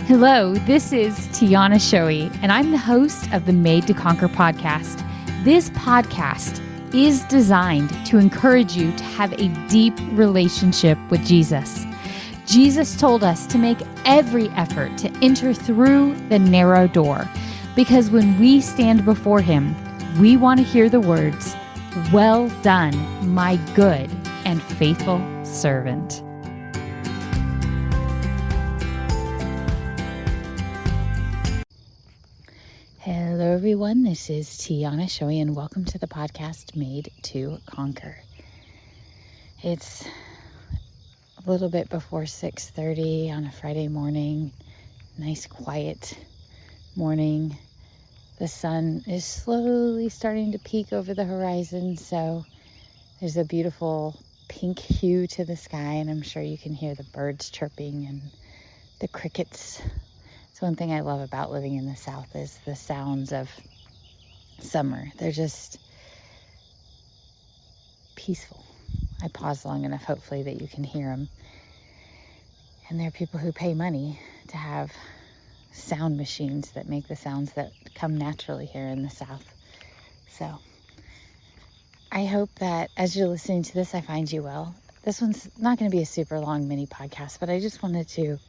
Hello, this is Tiana Shoei, and I'm the host of the Made to Conquer podcast. This podcast is designed to encourage you to have a deep relationship with Jesus. Jesus told us to make every effort to enter through the narrow door, because when we stand before Him, we want to hear the words, "Well done, my good and faithful servant." Hello everyone, this is Tiana Shoei, and welcome to the podcast Made to Conquer. It's a little bit before 6:30 on a Friday morning, nice quiet morning. The sun is slowly starting to peek over the horizon, so there's a beautiful pink hue to the sky, and I'm sure you can hear the birds chirping and the crickets. It's one thing I love about living in the South is the sounds of summer. They're just peaceful. I pause long enough, hopefully, that you can hear them. And there are people who pay money to have sound machines that make the sounds that come naturally here in the South. So I hope that as you're listening to this, I find you well. This one's not going to be a super long mini podcast, but I just wanted to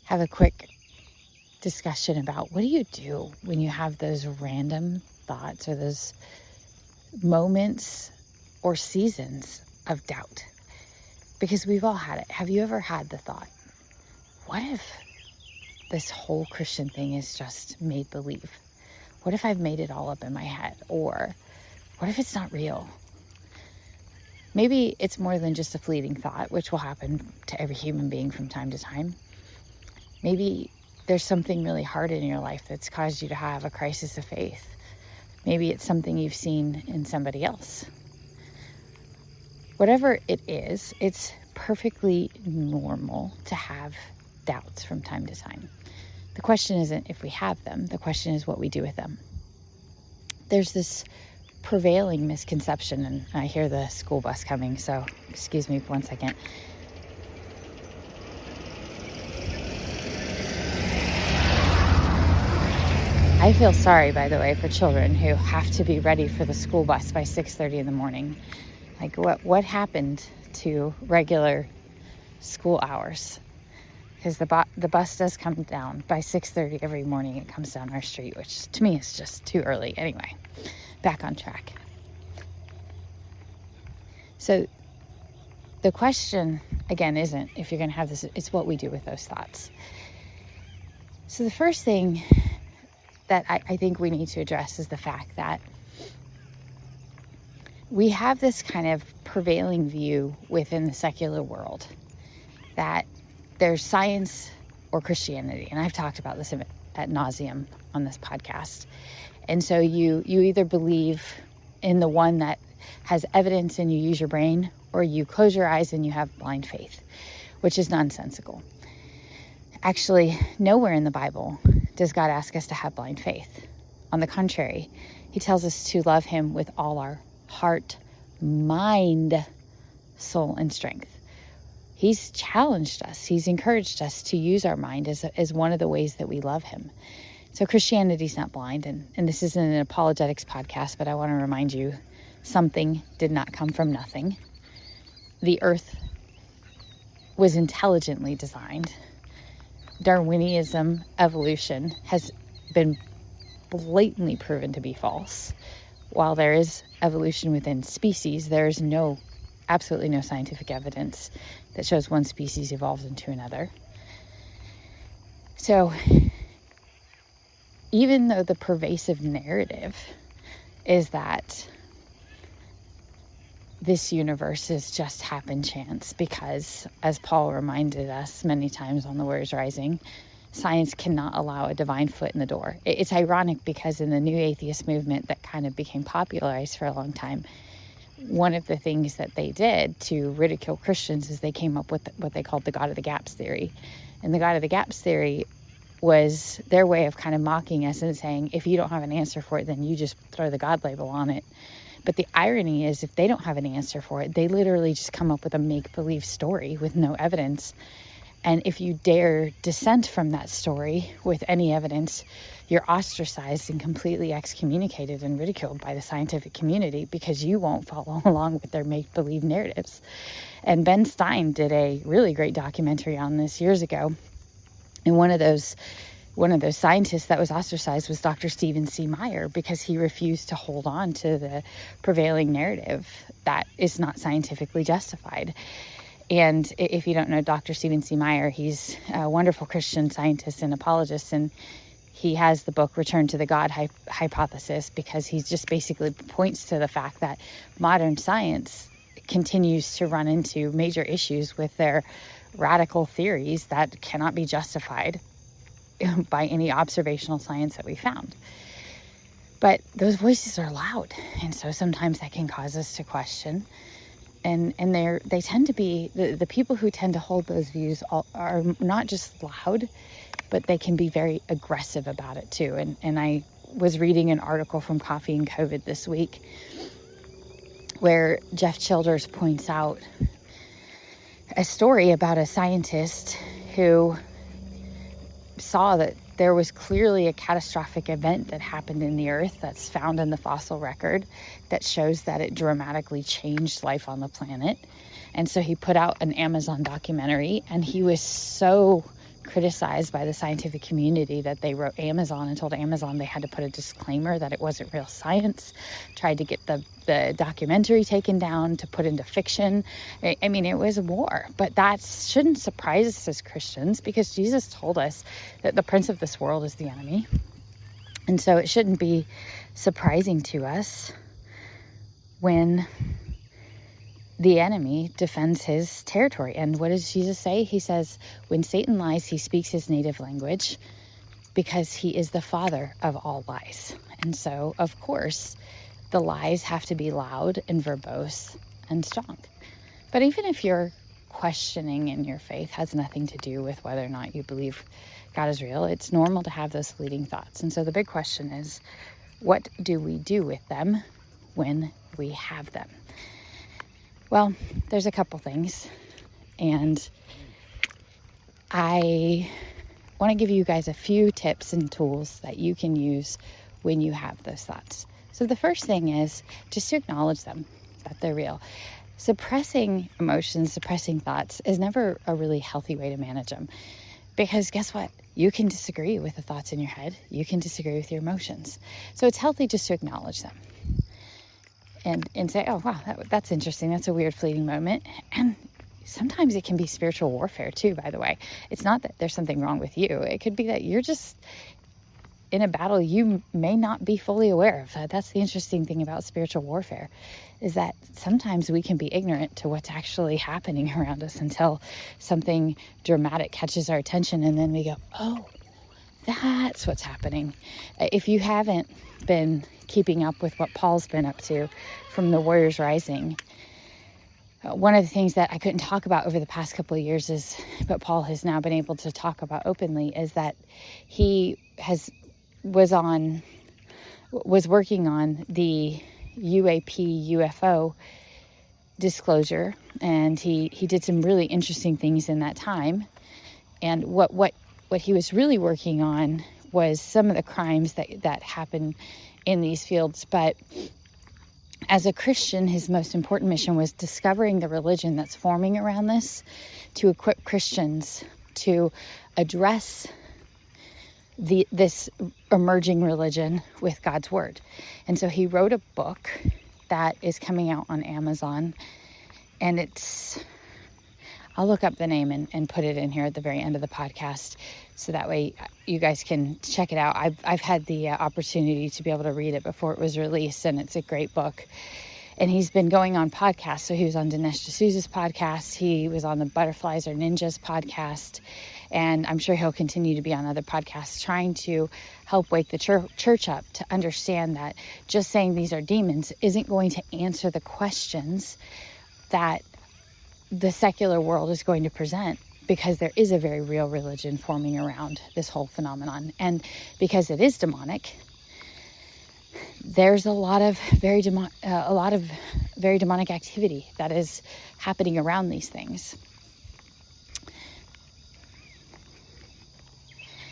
have a quick discussion about what do you do when you have those random thoughts or those moments or seasons of doubt? Because we've all had it. Have you ever had the thought, what if this whole Christian thing is just made believe? What if I've made it all up in my head? Or what if it's not real? Maybe it's more than just a fleeting thought, which will happen to every human being from time to time. Maybe there's something really hard in your life that's caused you to have a crisis of faith. Maybe it's something you've seen in somebody else. Whatever it is, it's perfectly normal to have doubts from time to time. The question isn't if we have them, the question is what we do with them. There's this prevailing misconception, and I hear the school bus coming, so excuse me for 1 second. I feel sorry, by the way, for children who have to be ready for the school bus by 6:30 in the morning. Like, what happened to regular school hours? Because the bus does come down by 6:30 every morning. It comes down our street, which to me is just too early. Anyway, back on track. So the question, again, isn't if you're going to have this, it's what we do with those thoughts. So the first thing that I think we need to address is the fact that we have this kind of prevailing view within the secular world that there's science or Christianity. And I've talked about this ad nauseum on this podcast. And so you either believe in the one that has evidence and you use your brain, or you close your eyes and you have blind faith, which is nonsensical. Actually, nowhere in the Bible does God ask us to have blind faith. On the contrary, He tells us to love Him with all our heart, mind, soul, and strength. He's challenged us. He's encouraged us to use our mind as one of the ways that we love Him. So Christianity's not blind, and this isn't an apologetics podcast, but I want to remind you, something did not come from nothing. The earth was intelligently designed. Darwinism, evolution, has been blatantly proven to be false. While there is evolution within species, there is absolutely no scientific evidence that shows one species evolves into another. So even though the pervasive narrative is that this universe is just happen chance, because, as Paul reminded us many times on the Warriors Rising, science cannot allow a divine foot in the door. It's ironic because in the new atheist movement that kind of became popularized for a long time, one of the things that they did to ridicule Christians is they came up with what they called the God of the Gaps theory. And the God of the Gaps theory was their way of kind of mocking us and saying, if you don't have an answer for it, then you just throw the God label on it. But the irony is, if they don't have an answer for it, they literally just come up with a make-believe story with no evidence. And if you dare dissent from that story with any evidence, you're ostracized and completely excommunicated and ridiculed by the scientific community because you won't follow along with their make-believe narratives. And Ben Stein did a really great documentary on this years ago. And one of those scientists that was ostracized was Dr. Stephen C. Meyer, because he refused to hold on to the prevailing narrative that is not scientifically justified. And if you don't know Dr. Stephen C. Meyer, he's a wonderful Christian scientist and apologist, and he has the book Return to the God Hypothesis, because he just basically points to the fact that modern science continues to run into major issues with their radical theories that cannot be justified by any observational science that we found. But those voices are loud, and so sometimes that can cause us to question. And they tend to be, the people who tend to hold those views are not just loud, but they can be very aggressive about it too. And I was reading an article from Coffee and COVID this week where Jeff Childers points out a story about a scientist who saw that there was clearly a catastrophic event that happened in the earth that's found in the fossil record that shows that it dramatically changed life on the planet. And so he put out an Amazon documentary, and he was so criticized by the scientific community that they wrote Amazon and told Amazon they had to put a disclaimer that it wasn't real science, tried to get the documentary taken down to put into fiction. I mean, it was a war, but that shouldn't surprise us as Christians, because Jesus told us that the prince of this world is the enemy. And so it shouldn't be surprising to us when the enemy defends his territory. And what does Jesus say? He says, when Satan lies, he speaks his native language, because he is the father of all lies. And so, of course, the lies have to be loud and verbose and strong. But even if your questioning in your faith has nothing to do with whether or not you believe God is real, it's normal to have those fleeting thoughts. And so the big question is, what do we do with them when we have them? Well, there's a couple things, and I want to give you guys a few tips and tools that you can use when you have those thoughts. So the first thing is just to acknowledge them, that they're real. Suppressing emotions, suppressing thoughts is never a really healthy way to manage them, because guess what? You can disagree with the thoughts in your head. You can disagree with your emotions. So it's healthy just to acknowledge them. And say, oh, wow, that's interesting. That's a weird fleeting moment. And sometimes it can be spiritual warfare too, by the way. It's not that there's something wrong with you. It could be that you're just in a battle you may not be fully aware of. That's the interesting thing about spiritual warfare, is that sometimes we can be ignorant to what's actually happening around us until something dramatic catches our attention, and then we go, oh, that's what's happening. If you haven't been keeping up with what Paul's been up to from the Warriors Rising, one of the things that I couldn't talk about over the past couple of years but Paul has now been able to talk about openly, is that he was working on the UAP UFO disclosure, and he did some really interesting things in that time. And what he was really working on was some of the crimes that happen in these fields. But as a Christian, his most important mission was discovering the religion that's forming around this, to equip Christians to address this emerging religion with God's word. And so he wrote a book that is coming out on Amazon, and I'll look up the name and put it in here at the very end of the podcast, so that way you guys can check it out. I've had the opportunity to be able to read it before it was released, and it's a great book. And he's been going on podcasts. So he was on Dinesh D'Souza's podcast. He was on the Butterflies Are Ninjas podcast. And I'm sure he'll continue to be on other podcasts, trying to help wake the church up to understand that just saying these are demons isn't going to answer the questions that the secular world is going to present, because there is a very real religion forming around this whole phenomenon. And because it is demonic, there's a lot of very demonic activity that is happening around these things.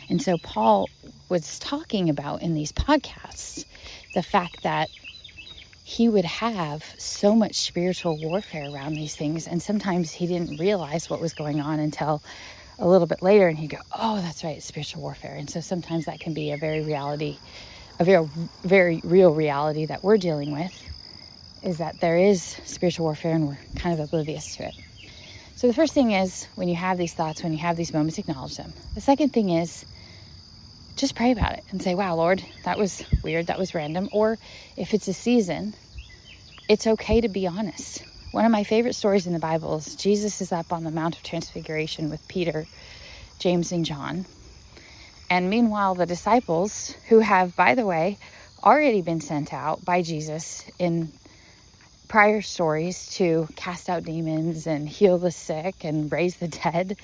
And so Paul was talking about in these podcasts the fact that he would have so much spiritual warfare around these things, and sometimes he didn't realize what was going on until a little bit later, and he'd go, oh, that's right, it's spiritual warfare. And so sometimes that can be a very real reality that we're dealing with, is that there is spiritual warfare and we're kind of oblivious to it. So the first thing is, when you have these thoughts, when you have these moments, acknowledge them. The second thing is, just pray about it and say, wow, Lord, that was weird, that was random. Or if it's a season, it's okay to be honest. One of my favorite stories in the Bible is Jesus is up on the Mount of Transfiguration with Peter, James, and John. And meanwhile, the disciples, who have, by the way, already been sent out by Jesus in prior stories to cast out demons and heal the sick and raise the dead,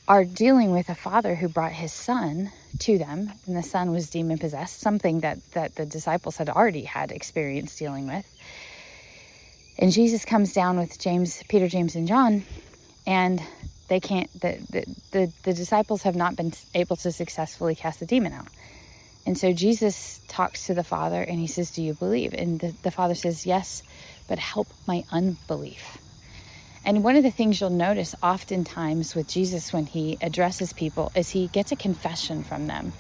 are dealing with a father who brought his son to them, and the son was demon possessed, something that the disciples had already had experience dealing with. And Jesus comes down with Peter, James, and John, and they can't. The disciples have not been able to successfully cast the demon out. And so Jesus talks to the father and he says, do you believe? And the father says, yes, but help my unbelief. And one of the things you'll notice oftentimes with Jesus when he addresses people is he gets a confession from them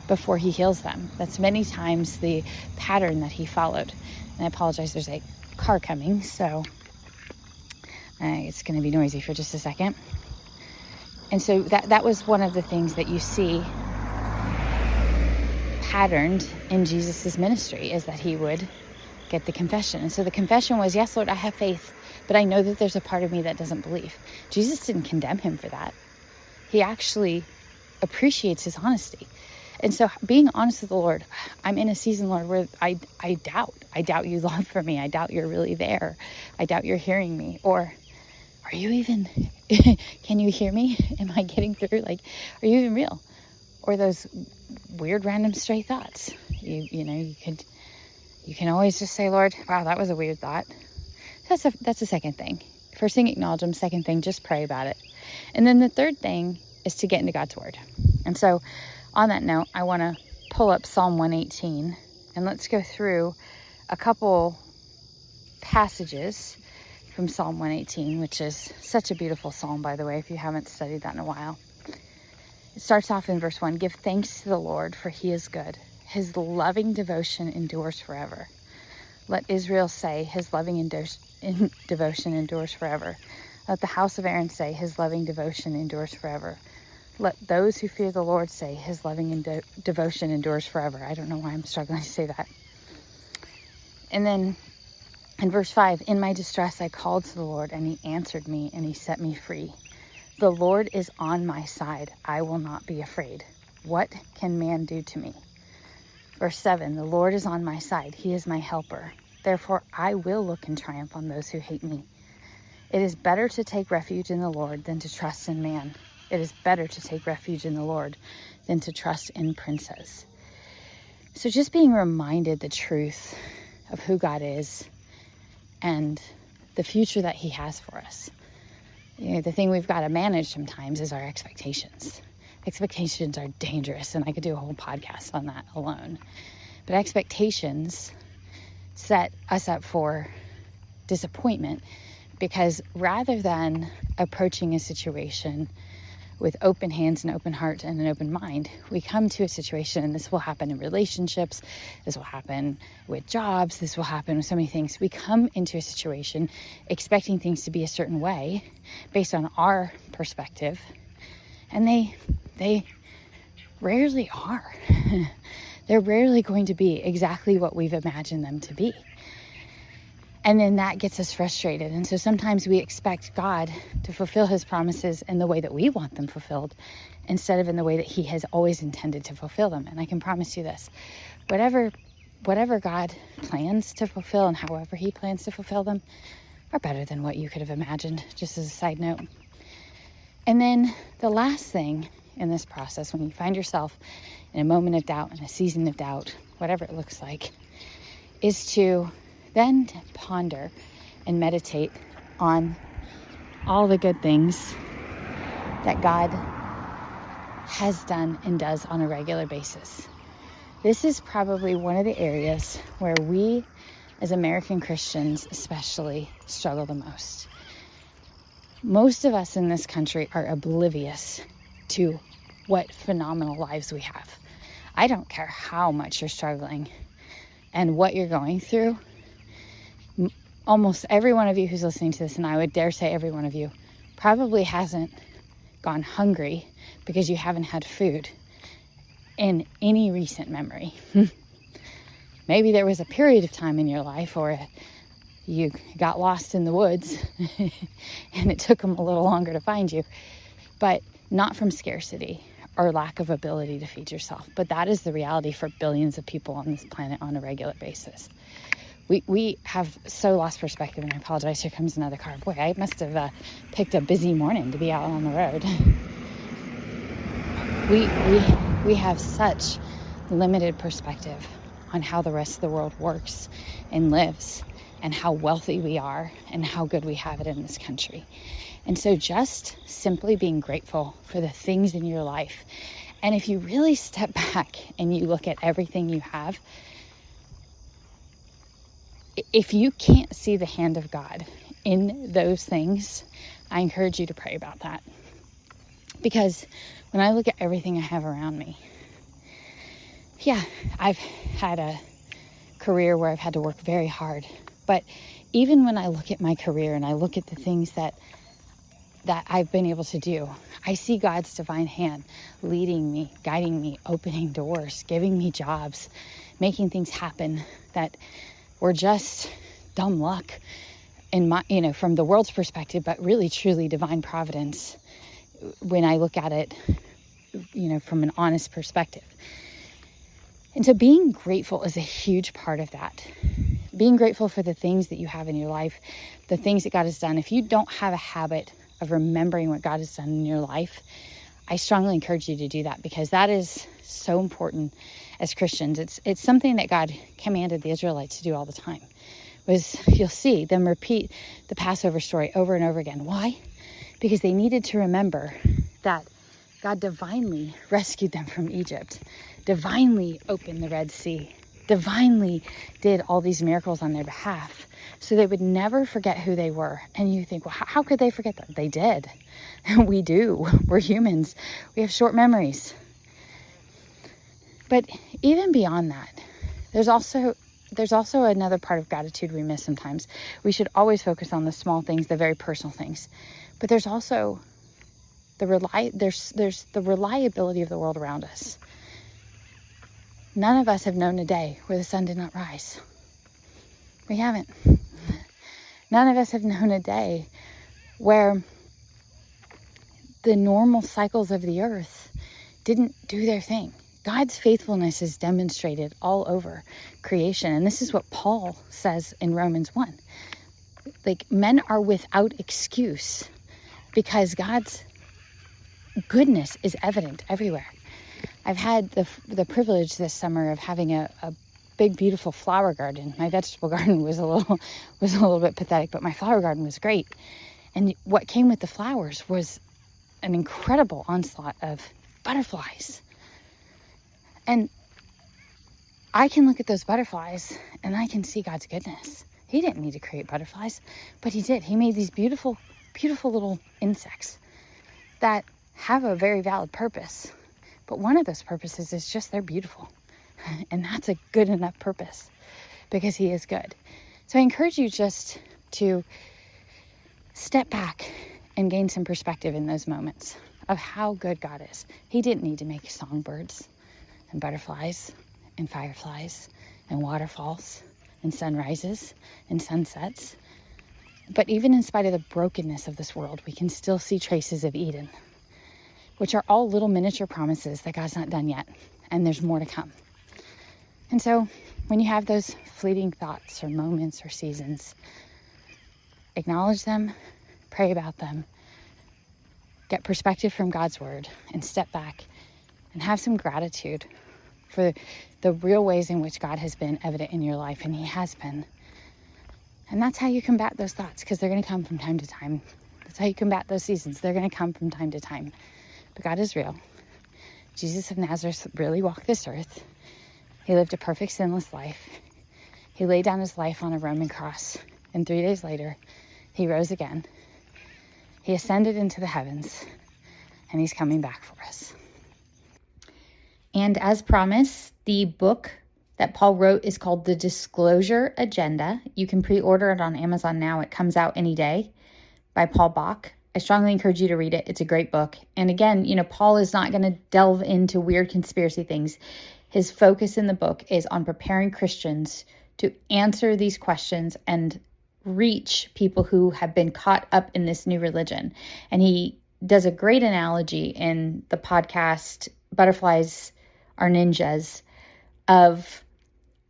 before he heals them. That's many times the pattern that he followed. And I apologize, there's a car coming, so it's going to be noisy for just a second. And so that was one of the things that you see patterned in Jesus's ministry, is that he would get the confession. And so the confession was, yes, Lord, I have faith, but I know that there's a part of me that doesn't believe. Jesus didn't condemn him for that. He actually appreciates his honesty. And so being honest with the Lord, I'm in a season, Lord, where I doubt you love for me. I doubt you're really there. I doubt you're hearing me. Or are you even, can you hear me? Am I getting through? Like, are you even real? Or those weird, random, stray thoughts. You can always just say, Lord, wow, that was a weird thought. That's the second thing. First thing, acknowledge them. Second thing, just pray about it. And then the third thing is to get into God's word. And so on that note, I want to pull up Psalm 118 and let's go through a couple passages from Psalm 118, which is such a beautiful psalm, by the way, if you haven't studied that in a while. It starts off in verse 1. Give thanks to the Lord, for he is good. His loving devotion endures forever. Let Israel say, his loving devotion endures forever. Let the house of Aaron say, his loving devotion endures forever. Let those who fear the Lord say, his loving devotion endures forever. I don't know why I'm struggling to say that. And then in verse 5, in my distress I called to the Lord, and he answered me, and he set me free. The Lord is on my side. I will not be afraid. What can man do to me? Verse 7, the Lord is on my side. He is my helper. Therefore, I will look in triumph on those who hate me. It is better to take refuge in the Lord than to trust in man. It is better to take refuge in the Lord than to trust in princes. So just being reminded the truth of who God is and the future that he has for us. The thing we've got to manage sometimes is our expectations. Expectations are dangerous, and I could do a whole podcast on that alone. But expectations set us up for disappointment, because rather than approaching a situation with open hands and open heart and an open mind, we come to a situation, and this will happen in relationships, this will happen with jobs, this will happen with so many things. We come into a situation expecting things to be a certain way based on our perspective, and they rarely are. They're rarely going to be exactly what we've imagined them to be. And then that gets us frustrated. And so sometimes we expect God to fulfill his promises in the way that we want them fulfilled, instead of in the way that he has always intended to fulfill them. And I can promise you this, whatever God plans to fulfill and however he plans to fulfill them are better than what you could have imagined, just as a side note. And then the last thing in this process, when you find yourself in a moment of doubt, in a season of doubt, whatever it looks like, is to then ponder and meditate on all the good things that God has done and does on a regular basis. This is probably one of the areas where we, as American Christians especially, struggle the most. Most of us in this country are oblivious to what phenomenal lives we have. I don't care how much you're struggling and what you're going through. Almost every one of you who's listening to this, and I would dare say every one of you, probably hasn't gone hungry because you haven't had food in any recent memory. Maybe there was a period of time in your life, or you got lost in the woods and it took them a little longer to find you, but not from scarcity or lack of ability to feed yourself. But that is the reality for billions of people on this planet on a regular basis. We have so lost perspective, and I apologize. Here comes another car. Boy, I must have picked a busy morning to be out on the road. We have such limited perspective on how the rest of the world works and lives, and how wealthy we are, and how good we have it in this country. And so just simply being grateful for the things in your life. And if you really step back and you look at everything you have, if you can't see the hand of God in those things, I encourage you to pray about that. Because when I look at everything I have around me, yeah, I've had a career where I've had to work very hard. But even when I look at my career and I look at the things that I've been able to do, I see God's divine hand leading me, guiding me, opening doors, giving me jobs, making things happen that were just dumb luck in my, from the world's perspective, but really truly divine providence when I look at it, from an honest perspective. And so being grateful is a huge part of that. Being grateful for the things that you have in your life, the things that God has done. If you don't have a habit of remembering what God has done in your life, I strongly encourage you to do that, because that is so important as Christians. It's something that God commanded the Israelites to do all the time. You'll see them repeat the Passover story over and over again. Why? Because they needed to remember that God divinely rescued them from Egypt, divinely opened the Red Sea, divinely did all these miracles on their behalf, so they would never forget who they were. And you think, well, how could they forget that? They did. We do. We're humans. We have short memories. But even beyond that, there's also another part of gratitude we miss sometimes. We should always focus on the small things, the very personal things. But there's also there's the reliability of the world around us. None of us have known a day where the sun did not rise. We haven't. None of us have known a day where the normal cycles of the earth didn't do their thing. God's faithfulness is demonstrated all over creation. And this is what Paul says in Romans 1. Men are without excuse because God's goodness is evident everywhere. I've had the privilege this summer of having a big, beautiful flower garden. My vegetable garden was a little bit pathetic, but my flower garden was great. And what came with the flowers was an incredible onslaught of butterflies. And I can look at those butterflies and I can see God's goodness. He didn't need to create butterflies, but he did. He made these beautiful, beautiful little insects that have a very valid purpose. But one of those purposes is just they're beautiful. And that's a good enough purpose because he is good. So I encourage you just to step back and gain some perspective in those moments of how good God is. He didn't need to make songbirds and butterflies and fireflies and waterfalls and sunrises and sunsets. But even in spite of the brokenness of this world, we can still see traces of Eden, which are all little miniature promises that God's not done yet, and there's more to come. And so when you have those fleeting thoughts or moments or seasons, acknowledge them, pray about them, get perspective from God's word, and step back and have some gratitude for the real ways in which God has been evident in your life, and he has been. And that's how you combat those thoughts, because they're going to come from time to time. That's how you combat those seasons. They're going to come from time to time. But God is real. Jesus of Nazareth really walked this earth. He lived a perfect, sinless life. He laid down his life on a Roman cross, and 3 days later, he rose again. He ascended into the heavens, and he's coming back for us. And as promised, the book that Paul wrote is called The Disclosure Agenda. You can pre-order it on Amazon now. It comes out any day, by Paul Bock. I strongly encourage you to read it. It's a great book. And again, Paul is not going to delve into weird conspiracy things. His focus in the book is on preparing Christians to answer these questions and reach people who have been caught up in this new religion. And he does a great analogy in the podcast Butterflies Are Ninjas of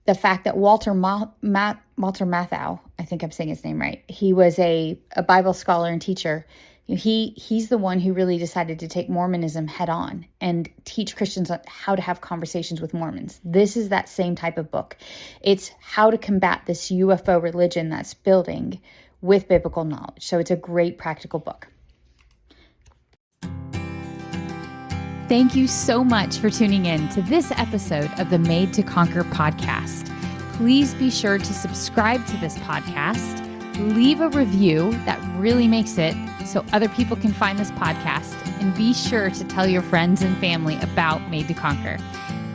the fact that Walter Matthau, I think I'm saying his name right, he was a Bible scholar and teacher. He's the one who really decided to take Mormonism head on and teach Christians how to have conversations with Mormons. This is that same type of book. It's how to combat this UFO religion that's building with biblical knowledge. So it's a great practical book. Thank you so much for tuning in to this episode of the Made to Conquer podcast. Please be sure to subscribe to this podcast. Leave a review. That really makes it so other people can find this podcast. And be sure to tell your friends and family about Made to Conquer.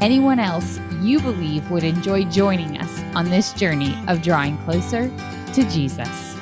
Anyone else you believe would enjoy joining us on this journey of drawing closer to Jesus.